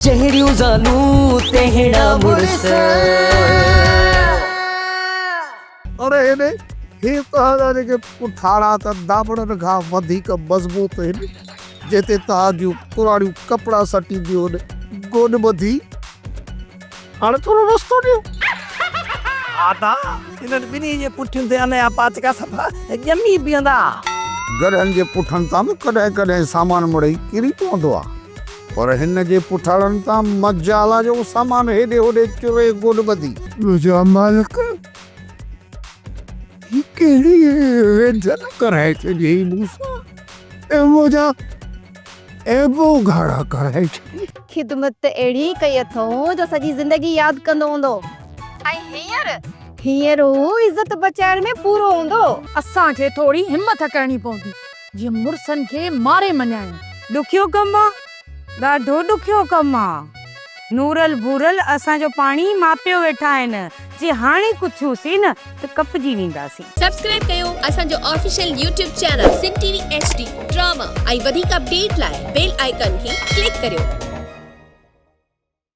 चेहरियूं जानू तेहड़ा मुड़स अरे ने हे तहां जे पुठाड़ा त दाबड़न खां वधीक मज़बूत आहिनि जेते तहां जूं पुराणियूं कपिड़ा सटी दियूं आहिनि गोॾ ॿधी हाणे थोरो रस्तो ॾियो। आदा इन्हनि ॿिन्ही जे पुठियुनि ते अने पाचका सफ़ा ॼमी बीहंदा। गॾनि जे पुठनि तां बि कॾहिं कॾहिं सामान मिड़ई किरी पवंदो आहे पर हिन जे पुठाड़नि तां मजाला जो सामान हेॾे होॾे चुरे गोॾ ॿधी। मुंहिंजा मालिक ही कहिड़ी वेझन कराए छॾी मूंसां ऐं मुंहिंजा एबो घाड़ा कराए छॾी। खिदमत त अहिड़ी कई अथऊं जो सॼी ज़िंदगी यादि कंदो हूंदो। ऐं हींअर हू इज़त बचाइण में पूरो हूंदो। असांखे थोड़ी हिम्मत करणी पवंदी जीअं मुड़सनि खे मारे मञायूं। ॾुखियो कमु आहे, ॾाढो ॾुखियो कमु आहे। नूरल भूरल असांजो पाणी मापियो वेठा आहिनि। जे हाणे कुझु हुसीं न त कपजी वेंदासीं। सब्सक्राइब कयो असांजो official YouTube channel Sindh TV HD drama ऐं वधीक अपडेट लाइ बेल आइकन खे क्लिक करियो।